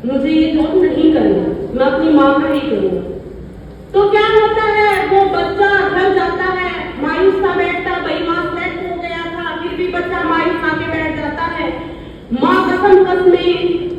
मुझे ये जॉब नहीं करना, मैं अपनी माँ का ही करूँगा। तो क्या होता है, वो बच्चा घर जाता है, मायूस सा बैठता, भाई माँ सेलेक्ट हो गया था, फिर भी बच्चा मायूस आके बैठ जाता है। माँ कसम कसमें